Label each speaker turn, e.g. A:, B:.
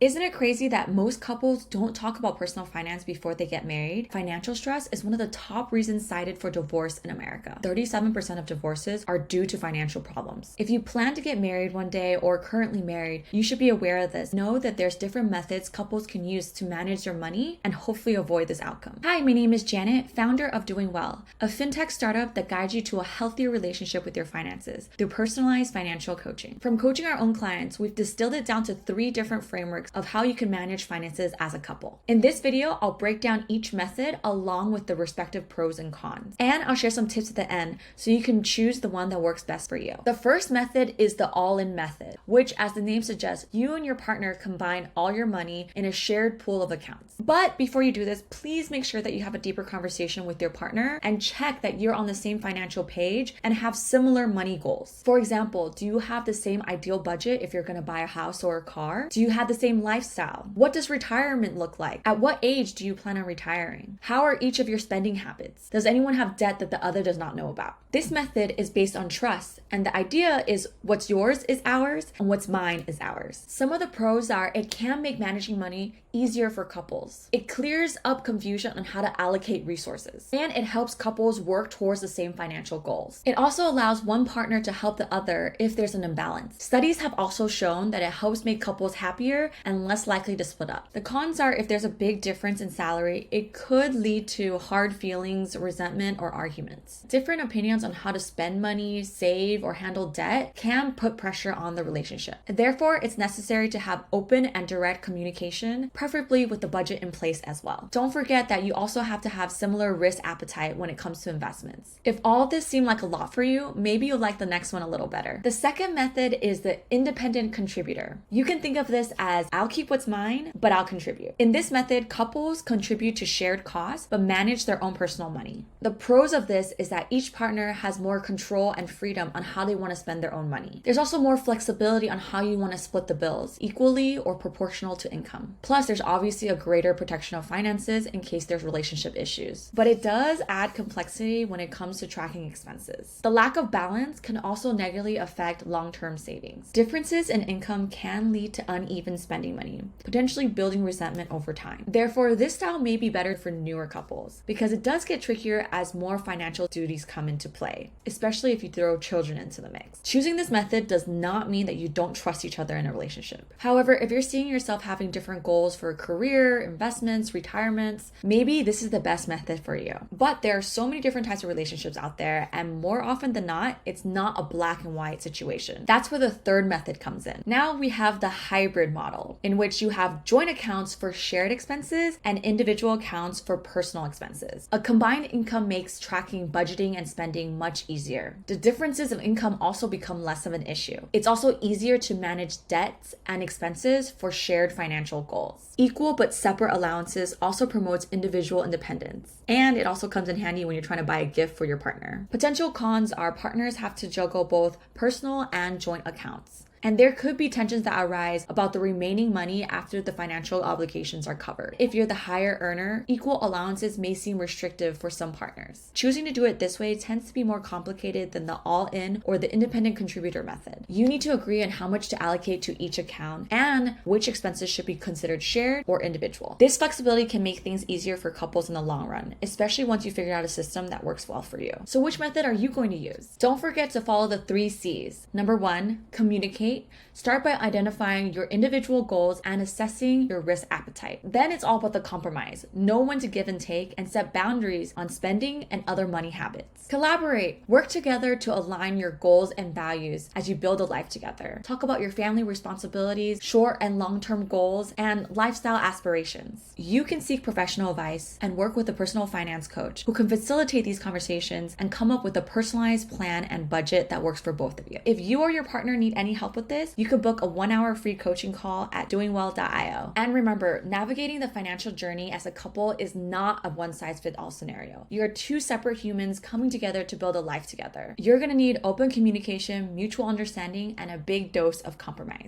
A: Isn't it crazy that most couples don't talk about personal finance before they get married? Financial stress is one of the top reasons cited for divorce in America. 37% of divorces are due to financial problems. If you plan to get married one day or currently married, you should be aware of this. Know that there's different methods couples can use to manage their money and hopefully avoid this outcome. Hi, my name is Janet, founder of Doing Well, a fintech startup that guides you to a healthier relationship with your finances through personalized financial coaching. From coaching our own clients, we've distilled it down to 3 different frameworks of how you can manage finances as a couple. In this video, I'll break down each method along with the respective pros and cons. And I'll share some tips at the end so you can choose the one that works best for you. The first method is the all-in method, which, as the name suggests, you and your partner combine all your money in a shared pool of accounts. But before you do this, please make sure that you have a deeper conversation with your partner and check that you're on the same financial page and have similar money goals. For example, do you have the same ideal budget if you're going to buy a house or a car? Do you have the same lifestyle? What does retirement look like? At what age do you plan on retiring? How are each of your spending habits? Does anyone have debt that the other does not know about? This method is based on trust, and the idea is what's yours is ours and what's mine is ours. Some of the pros are it can make managing money easier for couples. It clears up confusion on how to allocate resources, and it helps couples work towards the same financial goals. It also allows one partner to help the other if there's an imbalance. Studies have also shown that it helps make couples happier and less likely to split up. The cons are if there's a big difference in salary, it could lead to hard feelings, resentment, or arguments. Different opinions on how to spend money, save, or handle debt can put pressure on the relationship. Therefore, it's necessary to have open and direct communication, preferably with the budget in place as well. Don't forget that you also have to have similar risk appetite when it comes to investments. If all of this seemed like a lot for you, maybe you'll like the next one a little better. The second method is the independent contributor. You can think of this as I'll keep what's mine, but I'll contribute. In this method, couples contribute to shared costs, but manage their own personal money. The pros of this is that each partner has more control and freedom on how they want to spend their own money. There's also more flexibility on how you want to split the bills, equally or proportional to income. Plus, there's obviously a greater protection of finances in case there's relationship issues. But it does add complexity when it comes to tracking expenses. The lack of balance can also negatively affect long-term savings. Differences in income can lead to uneven spending money, potentially building resentment over time. Therefore, this style may be better for newer couples because it does get trickier as more financial duties come into play, especially if you throw children into the mix. Choosing this method does not mean that you don't trust each other in a relationship. However, if you're seeing yourself having different goals for career, investments, retirements, maybe this is the best method for you. But there are so many different types of relationships out there, and more often than not, it's not a black and white situation. That's where the third method comes in. Now we have the hybrid model, in which you have joint accounts for shared expenses and individual accounts for personal expenses. A combined income makes tracking budgeting and spending much easier. The differences in income also become less of an issue. It's also easier to manage debts and expenses for shared financial goals. Equal but separate allowances also promotes individual independence, and it also comes in handy when you're trying to buy a gift for your partner. Potential cons are partners have to juggle both personal and joint accounts. And there could be tensions that arise about the remaining money after the financial obligations are covered. If you're the higher earner, equal allowances may seem restrictive for some partners. Choosing to do it this way tends to be more complicated than the all-in or the independent contributor method. You need to agree on how much to allocate to each account and which expenses should be considered shared or individual. This flexibility can make things easier for couples in the long run, especially once you figure out a system that works well for you. So which method are you going to use? Don't forget to follow the 3 C's. Number 1, communicate. Start by identifying your individual goals and assessing your risk appetite. Then it's all about the compromise. Know when to give and take and set boundaries on spending and other money habits. Collaborate. Work together to align your goals and values as you build a life together. Talk about your family responsibilities, short and long-term goals, and lifestyle aspirations. You can seek professional advice and work with a personal finance coach who can facilitate these conversations and come up with a personalized plan and budget that works for both of you. If you or your partner need any help with this, you could book a 1-hour free coaching call at doingwell.io. And remember, navigating the financial journey as a couple is not a one-size-fits-all scenario. You're 2 separate humans coming together to build a life together. You're going to need open communication, mutual understanding, and a big dose of compromise.